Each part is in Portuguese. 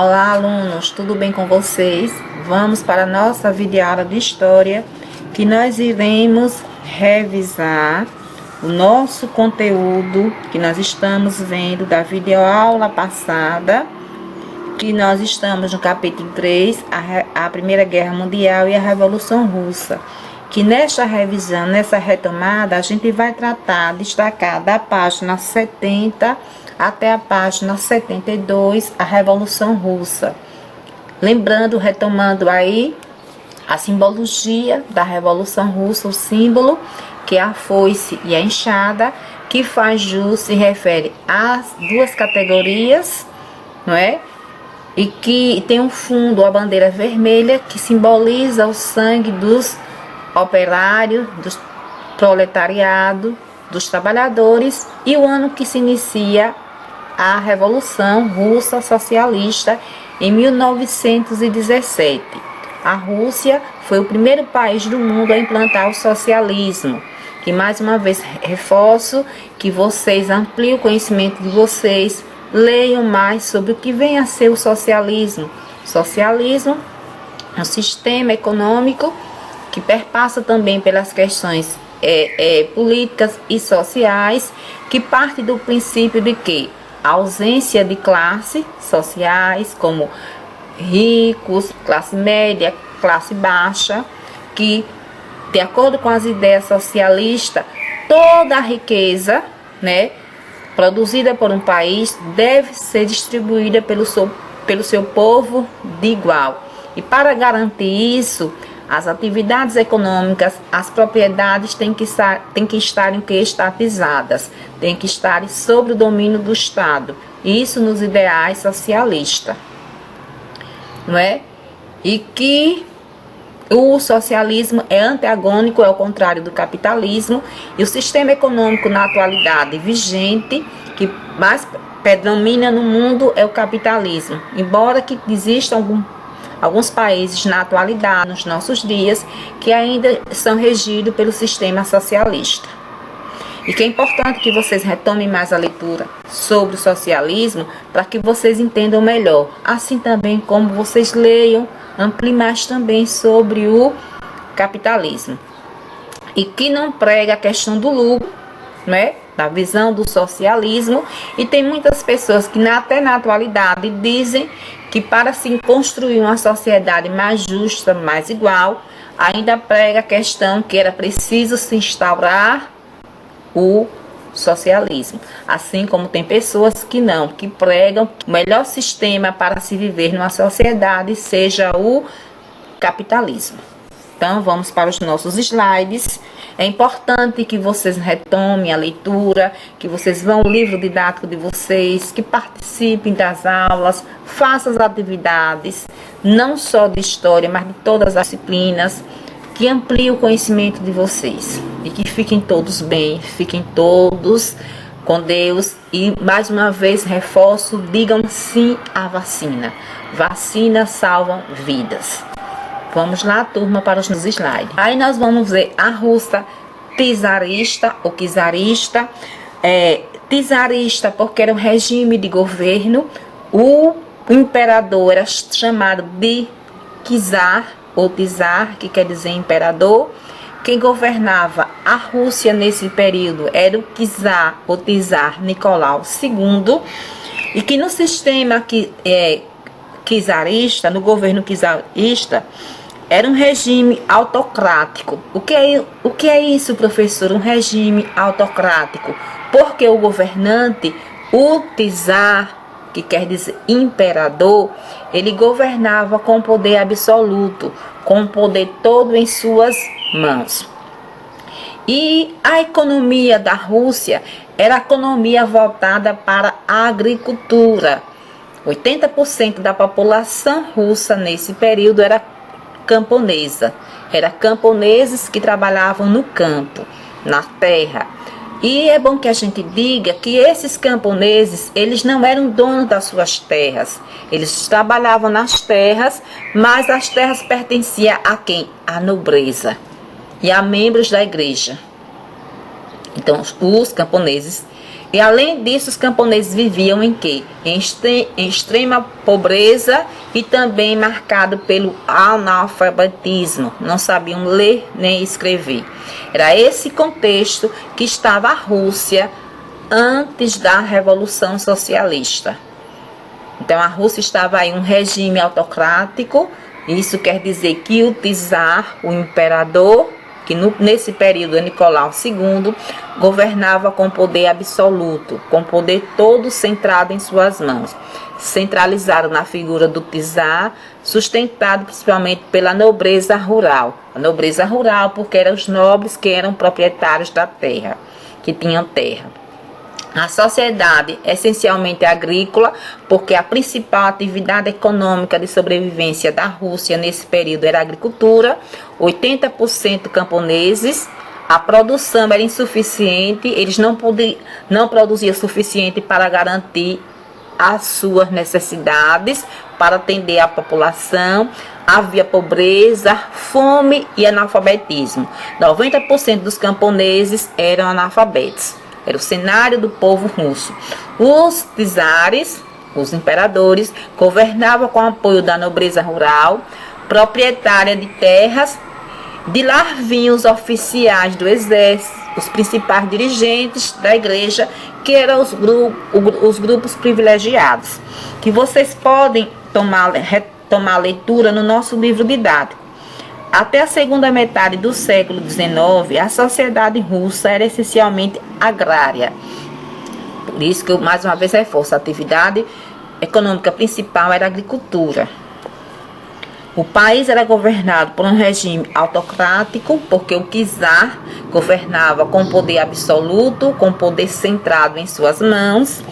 Olá, alunos, tudo bem com vocês? Vamos para a nossa videoaula de história, que nós iremos revisar o nosso conteúdo que nós estamos vendo da videoaula passada, que nós estamos no capítulo 3, a Primeira Guerra Mundial e a Revolução Russa. Que nesta revisão, nessa retomada, a gente vai destacar da página 70 até a página 72, a Revolução Russa. Lembrando, retomando aí a simbologia da Revolução Russa, o símbolo que é a foice e a enxada, que faz jus, se refere às duas categorias, não é? E que tem um fundo, a bandeira vermelha, que simboliza o sangue dos operários, do proletariado, dos trabalhadores, e o ano que se inicia a Revolução Russa Socialista em 1917. A Rússia foi o primeiro país do mundo a implantar o socialismo. E mais uma vez reforço que vocês ampliem o conhecimento de vocês, leiam mais sobre o que vem a ser o socialismo. Socialismo é um sistema econômico que perpassa também pelas questões políticas e sociais, que parte do princípio de que a ausência de classes sociais, como ricos, classe média, classe baixa, que, de acordo com as ideias socialistas, toda a riqueza, né, produzida por um país deve ser distribuída pelo seu povo de igual. E para garantir isso, as atividades econômicas, as propriedades têm que estar estatizadas, têm que estar sob o domínio do Estado. Isso nos ideais socialistas, não é? E que o socialismo é antagônico, é o contrário do capitalismo, e o sistema econômico na atualidade vigente, que mais predomina no mundo, é o capitalismo. Embora que existam alguns países na atualidade, nos nossos dias, que ainda são regidos pelo sistema socialista. E que é importante que vocês retomem mais a leitura sobre o socialismo, para que vocês entendam melhor. Assim também como vocês leiam, ampliem mais também sobre o capitalismo. E que não prega a questão do lucro, né? Da visão do socialismo. E tem muitas pessoas que até na atualidade dizem que para se construir uma sociedade mais justa, mais igual, ainda prega a questão que era preciso se instaurar o socialismo. Assim como tem pessoas que não, que pregam que o melhor sistema para se viver numa sociedade seja o capitalismo. Então, vamos para os nossos slides. É importante que vocês retomem a leitura, que vocês vão ao livro didático de vocês, que participem das aulas, façam as atividades, não só de história, mas de todas as disciplinas, que ampliem o conhecimento de vocês. E que fiquem todos bem, fiquem todos com Deus. E, mais uma vez, reforço, digam sim à vacina. Vacina salva vidas. Vamos lá, turma, para os nossos slides. Aí nós vamos ver a Rússia czarista ou czarista. Czarista porque era um regime de governo. O imperador era chamado de czar ou czar, que quer dizer imperador. Quem governava a Rússia nesse período era o czar ou czar Nicolau II. E que no sistema czarista, no governo czarista, era um regime autocrático. O que é isso, professor? Um regime autocrático. Porque o governante, o czar, que quer dizer imperador, ele governava com poder absoluto, com o poder todo em suas mãos. E a economia da Rússia era a economia voltada para a agricultura. 80% da população russa nesse período era camponesa. Eram camponeses que trabalhavam no campo, na terra. E é bom que a gente diga que esses camponeses, eles não eram donos das suas terras. Eles trabalhavam nas terras, mas as terras pertenciam a quem? À nobreza e a membros da igreja. Então, os camponeses E além disso, os camponeses viviam em quê? Em extrema pobreza e também marcado pelo analfabetismo. Não sabiam ler nem escrever. Era esse contexto que estava a Rússia antes da Revolução Socialista. Então a Rússia estava em um regime autocrático. Isso quer dizer que o czar, o imperador, que nesse período Nicolau II, governava com poder absoluto, com poder todo centrado em suas mãos, centralizado na figura do czar, sustentado principalmente pela nobreza rural. A nobreza rural porque eram os nobres que eram proprietários da terra, que tinham terra. A sociedade essencialmente agrícola, porque a principal atividade econômica de sobrevivência da Rússia nesse período era a agricultura, 80% camponeses, a produção era insuficiente, eles não produziam o suficiente para garantir as suas necessidades, para atender a população, havia pobreza, fome e analfabetismo. 90% dos camponeses eram analfabetos. Era o cenário do povo russo. Os czares, os imperadores, governavam com o apoio da nobreza rural, proprietária de terras. De lá vinham os oficiais do exército, os principais dirigentes da igreja, que eram os grupos privilegiados, que vocês podem tomar leitura no nosso livro didático. Até a segunda metade do século XIX, a sociedade russa era essencialmente agrária. Por isso que eu mais uma vez reforço, a atividade econômica principal era a agricultura. O país era governado por um regime autocrático, porque o czar governava com poder absoluto, com poder centrado em suas mãos.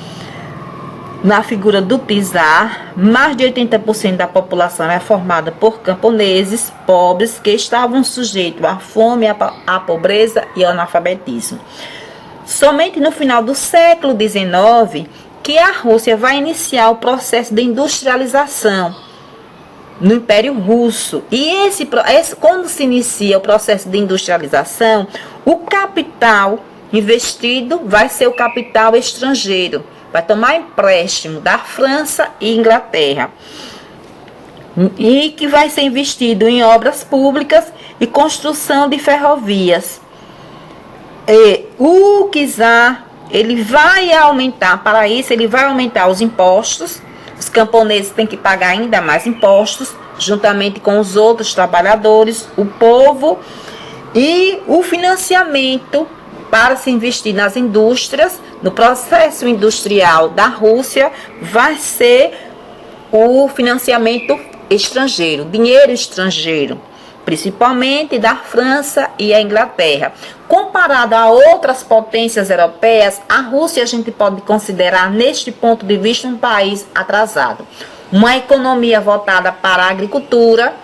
Na figura do czar, mais de 80% da população era formada por camponeses pobres que estavam sujeitos à fome, à pobreza e ao analfabetismo. Somente no final do século XIX que a Rússia vai iniciar o processo de industrialização no Império Russo. E quando se inicia o processo de industrialização, o capital investido vai ser o capital estrangeiro. Vai tomar empréstimo da França e Inglaterra. E que vai ser investido em obras públicas e construção de ferrovias. O czar, ele vai aumentar, para isso ele vai aumentar os impostos. Os camponeses têm que pagar ainda mais impostos, juntamente com os outros trabalhadores, o povo, e o financiamento para se investir nas indústrias, no processo industrial da Rússia, vai ser o financiamento estrangeiro, dinheiro estrangeiro, principalmente da França e a Inglaterra. Comparado a outras potências europeias, a Rússia a gente pode considerar, neste ponto de vista, um país atrasado. Uma economia voltada para a agricultura,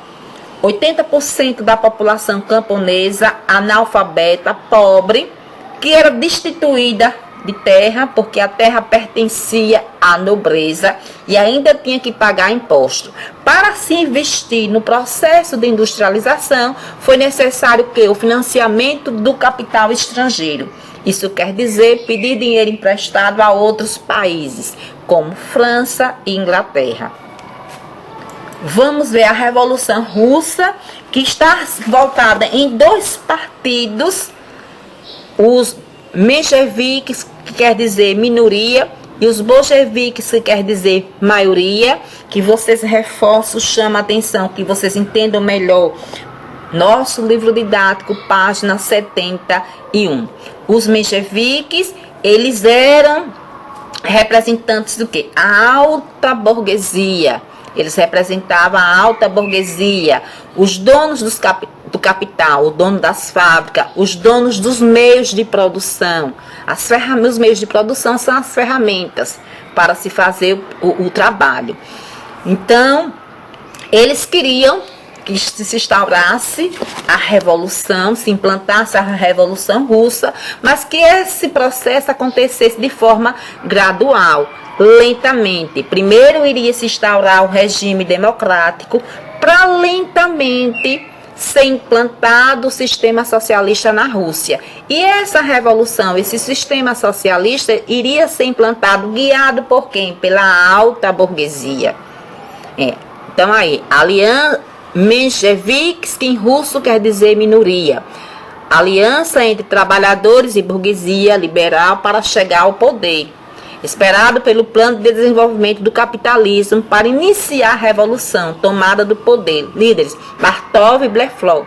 80% da população camponesa analfabeta, pobre, que era destituída de terra, porque a terra pertencia à nobreza e ainda tinha que pagar imposto. Para se investir no processo de industrialização, foi necessário que o financiamento do capital estrangeiro. Isso quer dizer pedir dinheiro emprestado a outros países, como França e Inglaterra. Vamos ver a Revolução Russa, que está voltada em dois partidos, os mencheviques, que quer dizer minoria, e os bolcheviques, que quer dizer maioria, que vocês reforçam, chamam a atenção, que vocês entendam melhor. Nosso livro didático, página 71. Os mencheviques, eles eram representantes do quê? A alta burguesia. Eles representavam a alta burguesia, os donos do capital, o dono das fábricas, os donos dos meios de produção. Os meios de produção são as ferramentas para se fazer o trabalho. Então, eles queriam que se instaurasse a revolução, se implantasse a Revolução Russa, mas que esse processo acontecesse de forma gradual, lentamente. Primeiro iria se instaurar o regime democrático, para lentamente ser implantado o sistema socialista na Rússia. E essa revolução, esse sistema socialista iria ser implantado, guiado por quem? Pela alta burguesia. Então aí, Menshevik, que em russo quer dizer minoria. Aliança entre trabalhadores e burguesia liberal para chegar ao poder, esperado pelo plano de desenvolvimento do capitalismo para iniciar a revolução, tomada do poder. Líderes, Bartov e Berflov.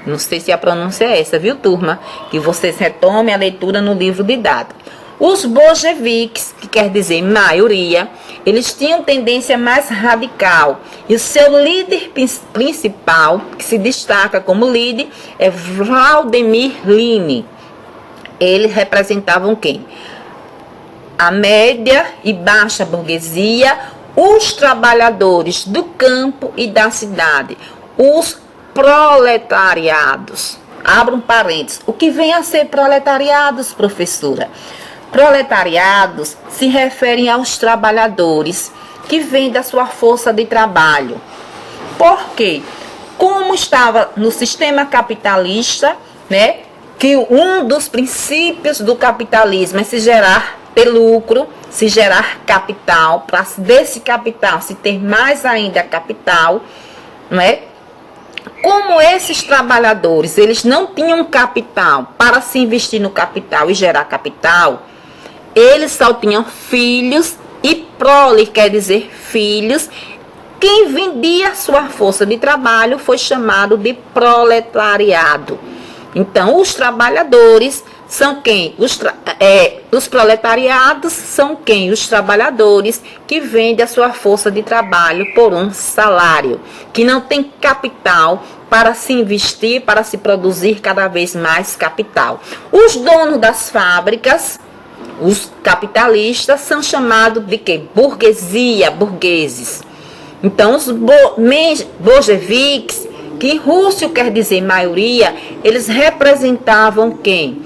Não sei se a pronúncia é essa, viu, turma? Que vocês retomem a leitura no livro didático. Os bolcheviques, que quer dizer maioria, eles tinham tendência mais radical. E o seu líder principal, que se destaca como líder, é Vladimir Lenin. Eles representavam quem? A média e baixa burguesia, os trabalhadores do campo e da cidade, os proletariados. Abra um parênteses. O que vem a ser proletariados, professora? Proletariados se referem aos trabalhadores que vêm da sua força de trabalho. Por quê? Como estava no sistema capitalista, né? Que um dos princípios do capitalismo é se gerar ter lucro, se gerar capital, para desse capital se ter mais ainda capital, não é? Como esses trabalhadores, eles não tinham capital para se investir no capital e gerar capital, eles só tinham filhos, e prole quer dizer filhos. Quem vendia sua força de trabalho foi chamado de proletariado. Então, os trabalhadores são quem? Os proletariados são quem? Os trabalhadores que vendem a sua força de trabalho por um salário, que não tem capital para se investir, para se produzir cada vez mais capital. Os donos das fábricas, os capitalistas, são chamados de quê? Burguesia, burgueses. Então, os bolcheviques, que em russo quer dizer maioria, eles representavam quem?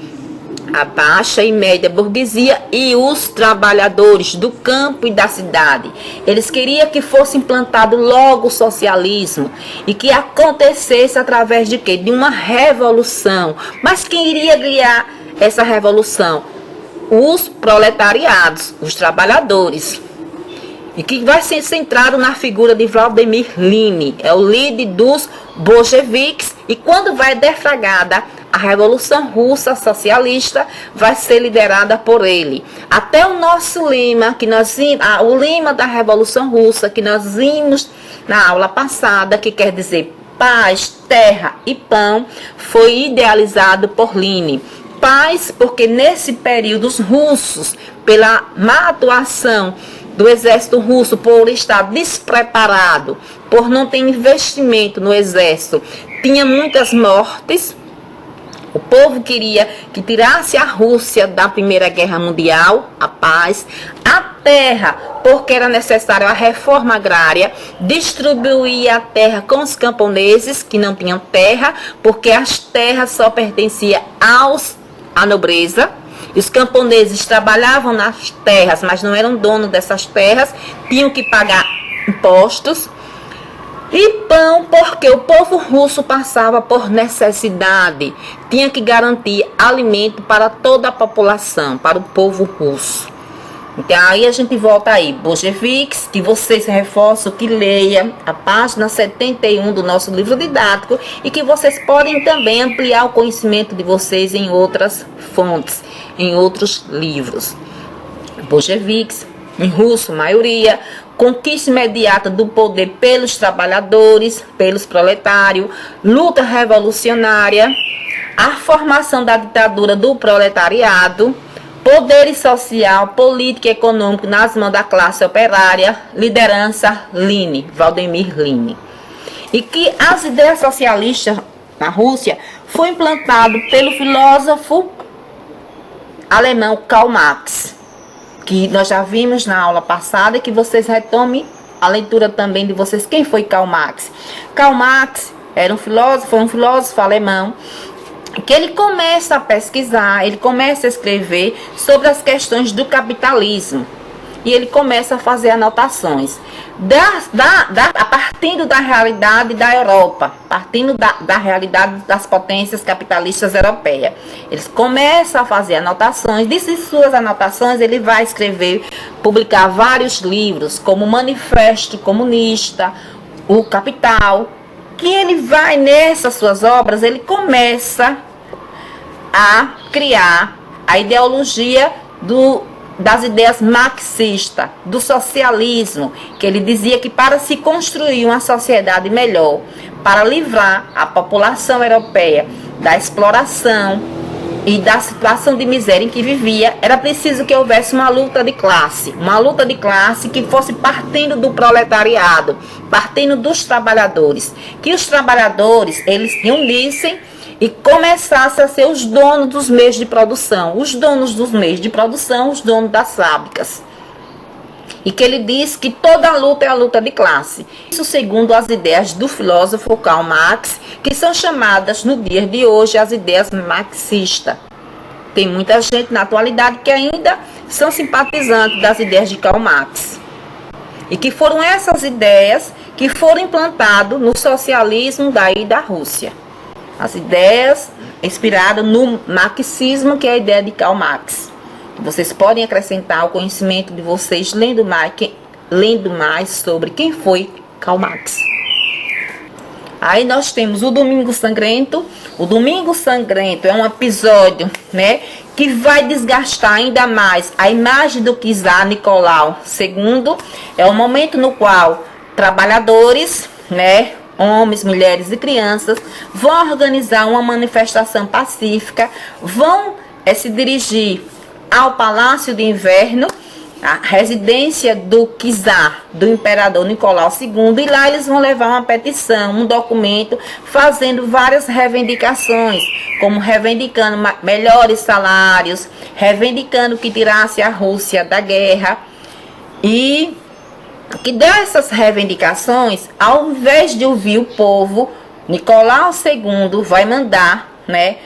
A baixa e média burguesia e os trabalhadores do campo e da cidade. Eles queriam que fosse implantado logo o socialismo e que acontecesse através de quê? De uma revolução. Mas quem iria guiar essa revolução? Os proletariados, os trabalhadores. E que vai ser centrado na figura de Vladimir Lenin, é o líder dos bolcheviques, e quando vai deflagrada a Revolução Russa Socialista, vai ser liderada por ele. Até o nosso lema, o lema da Revolução Russa, que nós vimos na aula passada, que quer dizer paz, terra e pão, foi idealizado por Lenin. Paz, porque nesse período os russos, pela má atuação do exército russo, por estar despreparado, por não ter investimento no exército, tinha muitas mortes. O povo queria que tirasse a Rússia da Primeira Guerra Mundial, a paz. A terra, porque era necessária a reforma agrária, distribuir a terra com os camponeses que não tinham terra, porque as terras só pertenciam à nobreza. Os camponeses trabalhavam nas terras, mas não eram donos dessas terras, tinham que pagar impostos. E pão, porque o povo russo passava por necessidade, tinha que garantir alimento para toda a população, para o povo russo. Então aí a gente volta aí, bolcheviques, que vocês reforçam que leia a página 71 do nosso livro didático e que vocês podem também ampliar o conhecimento de vocês em outras fontes, em outros livros. Bolcheviques, em russo, maioria, conquista imediata do poder pelos trabalhadores, pelos proletários, luta revolucionária, a formação da ditadura do proletariado, poder social, político e econômico nas mãos da classe operária, liderança Lenin, Vladimir Lenin. E que as ideias socialistas na Rússia foi implantado pelo filósofo alemão Karl Marx, que nós já vimos na aula passada e que vocês retomem a leitura também de vocês. Quem foi Karl Marx? Karl Marx era um filósofo alemão, que ele começa a pesquisar, ele começa a escrever sobre as questões do capitalismo. E ele começa a fazer anotações. A partindo da realidade da Europa, partindo da realidade das potências capitalistas europeias. Eles começam a fazer anotações, dessas suas anotações ele vai escrever, publicar vários livros, como o Manifesto Comunista, o Capital, que ele vai, nessas suas obras, ele começa a criar a ideologia das ideias marxistas, do socialismo, que ele dizia que para se construir uma sociedade melhor, para livrar a população europeia da exploração e da situação de miséria em que vivia, era preciso que houvesse uma luta de classe que fosse partindo do proletariado, partindo dos trabalhadores, que os trabalhadores eles se unissem e começassem a ser os donos dos meios de produção, os donos das fábricas. E que ele diz que toda luta é a luta de classe. Isso segundo as ideias do filósofo Karl Marx, que são chamadas no dia de hoje as ideias marxistas. Tem muita gente na atualidade que ainda são simpatizantes das ideias de Karl Marx. E que foram essas ideias que foram implantadas no socialismo daí da Rússia. As ideias inspiradas no marxismo, que é a ideia de Karl Marx. Vocês podem acrescentar ao conhecimento de vocês lendo mais sobre quem foi Karl Marx. Aí nós temos o Domingo Sangrento. O Domingo Sangrento é um episódio, né, que vai desgastar ainda mais a imagem do czar Nicolau II. É um momento no qual trabalhadores, né, homens, mulheres e crianças vão organizar uma manifestação pacífica, vão se dirigir ao Palácio de Inverno, a residência do czar, do imperador Nicolau II, e lá eles vão levar uma petição, um documento, fazendo várias reivindicações, como reivindicando melhores salários, reivindicando que tirasse a Rússia da guerra, e que dessas reivindicações, ao invés de ouvir o povo, Nicolau II vai mandar, né,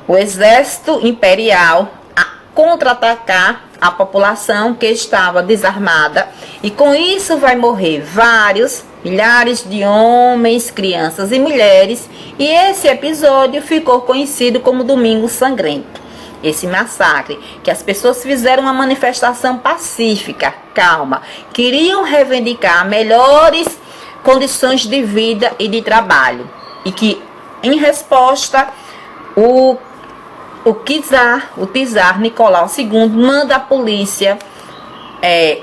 o exército imperial a contra-atacar a população que estava desarmada, e com isso vai morrer milhares de homens, crianças e mulheres, e esse episódio ficou conhecido como Domingo Sangrento. Esse massacre, que as pessoas fizeram uma manifestação pacífica, calma, queriam reivindicar melhores condições de vida e de trabalho. E que, em resposta, o czar Nicolau II manda a polícia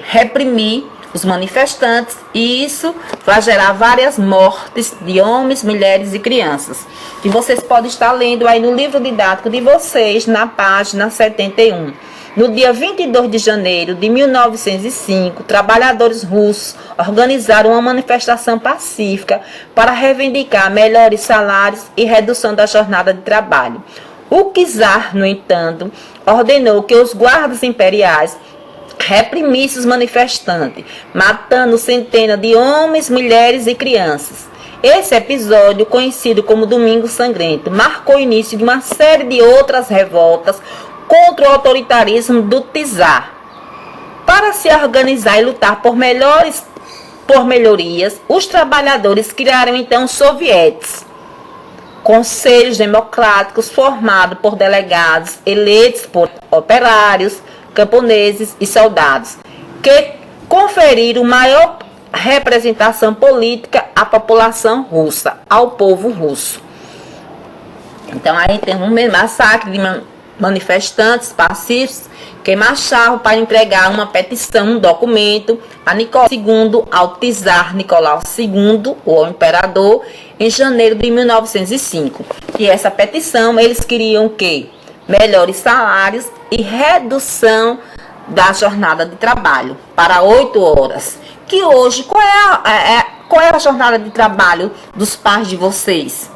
reprimir os manifestantes, e isso vai gerar várias mortes de homens, mulheres e crianças. E vocês podem estar lendo aí no livro didático de vocês, na página 71. No dia 22 de janeiro de 1905, trabalhadores russos organizaram uma manifestação pacífica para reivindicar melhores salários e redução da jornada de trabalho. O czar, no entanto, ordenou que os guardas imperiais reprimisse os manifestantes, matando centenas de homens, mulheres e crianças. Esse episódio, conhecido como Domingo Sangrento, marcou o início de uma série de outras revoltas contra o autoritarismo do czar. Para se organizar e lutar por melhorias, os trabalhadores criaram então sovietes, conselhos democráticos formados por delegados eleitos por operários, camponeses e soldados, que conferiram maior representação política à população russa, ao povo russo. Então aí tem um massacre de manifestantes pacíficos que marchavam para entregar uma petição, um documento a Nicolau II, ao czar Nicolau II, o imperador, em janeiro de 1905. E essa petição, eles queriam o quê? Melhores salários e redução da jornada de trabalho para 8 horas. Que hoje, qual é a jornada de trabalho dos pais de vocês,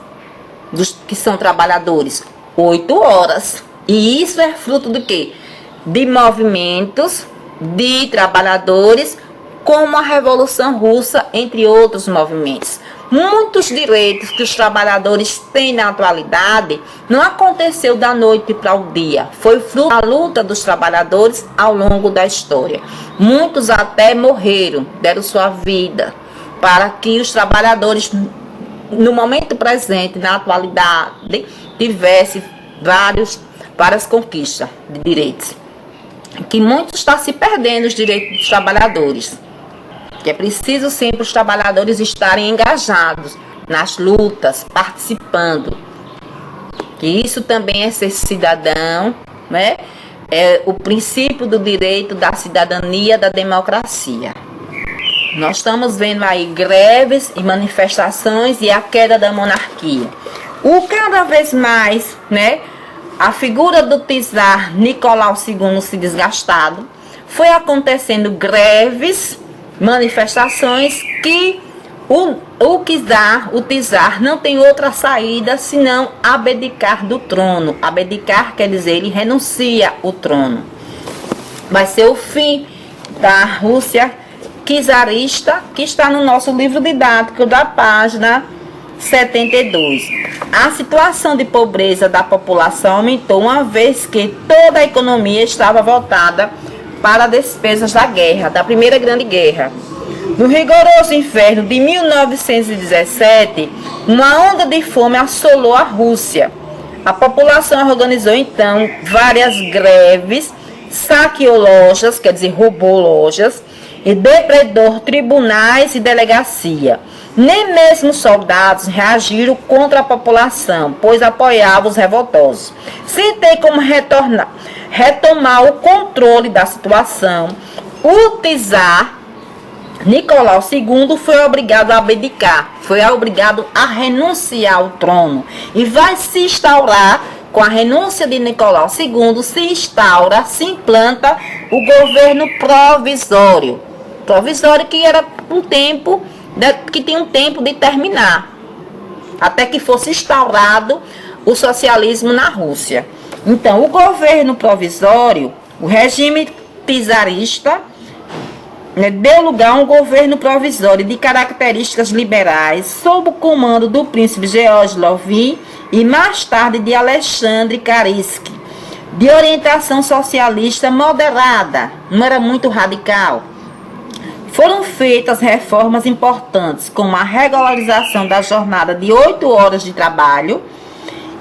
dos que são trabalhadores? 8 horas. E isso é fruto do quê? De movimentos de trabalhadores, como a Revolução Russa, entre outros movimentos. Muitos direitos que os trabalhadores têm na atualidade não aconteceu da noite para o dia. Foi fruto da luta dos trabalhadores ao longo da história. Muitos até morreram, deram sua vida, para que os trabalhadores, no momento presente, na atualidade, tivessem várias conquistas de direitos. Que muito está se perdendo os direitos dos trabalhadores. Que é preciso sempre os trabalhadores estarem engajados nas lutas, participando. Que isso também é ser cidadão, né? É o princípio do direito da cidadania, da democracia. Nós estamos vendo aí greves e manifestações e a queda da monarquia. Cada vez mais, né, a figura do czar Nicolau II se desgastado, foi acontecendo greves, manifestações que o czar não tem outra saída senão abdicar do trono. Abdicar quer dizer, ele renuncia o trono. Vai ser o fim da Rússia czarista, que está no nosso livro didático da página 72. A situação de pobreza da população aumentou, uma vez que toda a economia estava voltada para despesas da guerra, da Primeira Grande Guerra. No rigoroso inverno de 1917, uma onda de fome assolou a Rússia. A população organizou então várias greves, saqueou lojas, quer dizer, roubou lojas, e depredou tribunais e delegacia. Nem mesmo soldados reagiram contra a população, pois apoiavam os revoltosos. Sem ter como retomar o controle da situação, o czar Nicolau II foi obrigado a abdicar, foi obrigado a renunciar ao trono. E vai se instaurar, com a renúncia de Nicolau II, se implanta o governo provisório. Provisório que era um tempo, que tinha um tempo de terminar, até que fosse instaurado o socialismo na Rússia. Então, o governo provisório, o regime czarista, deu lugar a um governo provisório de características liberais, sob o comando do príncipe George Lovin e mais tarde de Alexandre Karinski, de orientação socialista moderada, não era muito radical. Foram feitas reformas importantes, como a regularização da jornada de 8 horas de trabalho,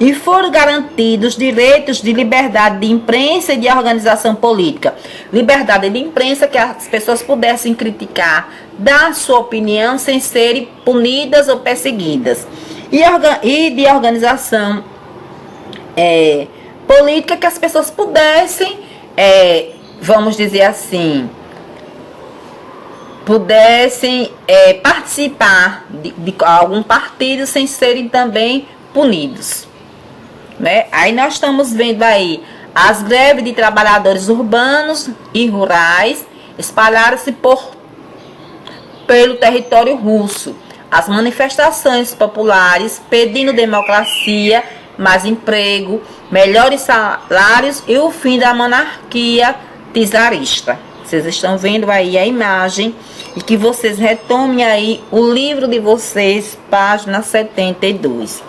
e foram garantidos direitos de liberdade de imprensa e de organização política. Liberdade de imprensa, que as pessoas pudessem criticar, dar sua opinião sem serem punidas ou perseguidas. E de organização política, que as pessoas pudessem, vamos dizer assim, participar de algum partido sem serem também punidos. Né? Aí nós estamos vendo aí as greves de trabalhadores urbanos e rurais espalharam-se pelo território russo. As manifestações populares pedindo democracia, mais emprego, melhores salários e o fim da monarquia czarista. Vocês estão vendo aí a imagem, e que vocês retomem aí o livro de vocês, página 72.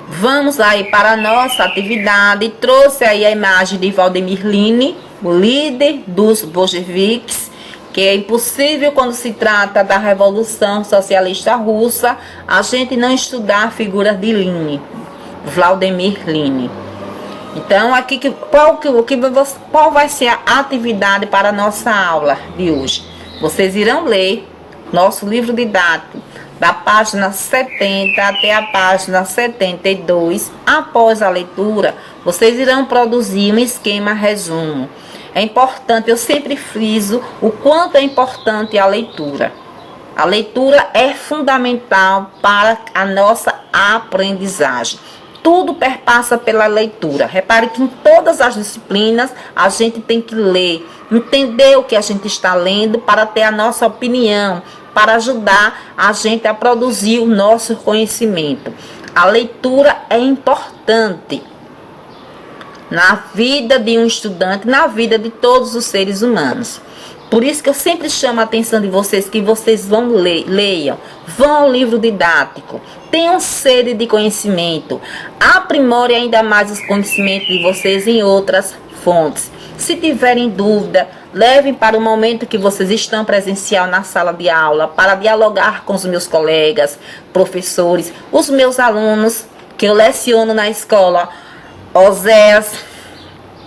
Vamos aí para a nossa atividade. Trouxe aí a imagem de Vladimir Lenin, o líder dos bolcheviques, que é impossível quando se trata da Revolução Socialista Russa a gente não estudar a figura de Lenin, Vladimir Lenin. Então, aqui qual vai ser a atividade para a nossa aula de hoje? Vocês irão ler nosso livro didático da página 70 até a página 72. Após a leitura, vocês irão produzir um esquema resumo. É importante, eu sempre friso o quanto é importante a leitura. A leitura é fundamental para a nossa aprendizagem. Tudo perpassa pela leitura. Repare que em todas as disciplinas a gente tem que ler, entender o que a gente está lendo para ter a nossa opinião, para ajudar a gente a produzir o nosso conhecimento. A leitura é importante na vida de um estudante, na vida de todos os seres humanos. Por isso que eu sempre chamo a atenção de vocês, que vocês leiam, vão ao livro didático, tenham sede de conhecimento, aprimore ainda mais os conhecimentos de vocês em outras fontes. Se tiverem dúvida, Levem para o momento que vocês estão presencial na sala de aula, para dialogar com os meus colegas, professores, os meus alunos que eu leciono na escola Oséias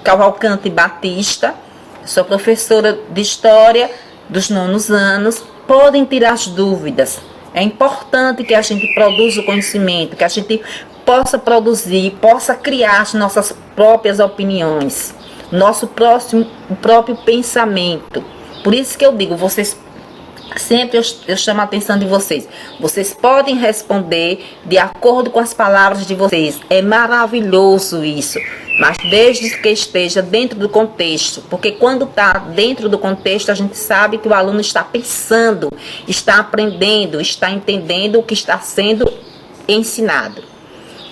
Cavalcante Batista. Sou professora de História dos 9º anos. Podem tirar as dúvidas. É importante que a gente produza o conhecimento, que a gente possa produzir, possa criar as nossas próprias opiniões, nosso próprio pensamento. Por isso que eu digo, vocês sempre eu chamo a atenção de vocês. Vocês podem responder de acordo com as palavras de vocês. É maravilhoso isso. Mas desde que esteja dentro do contexto. Porque quando está dentro do contexto, a gente sabe que o aluno está pensando, está aprendendo, está entendendo o que está sendo ensinado.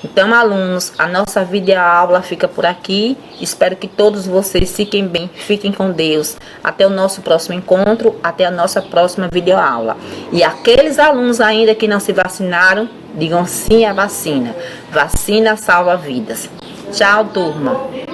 Então, alunos, a nossa videoaula fica por aqui. Espero que todos vocês fiquem bem, fiquem com Deus. Até o nosso próximo encontro, até a nossa próxima videoaula. E aqueles alunos ainda que não se vacinaram, digam sim à vacina. Vacina salva vidas. Tchau, turma.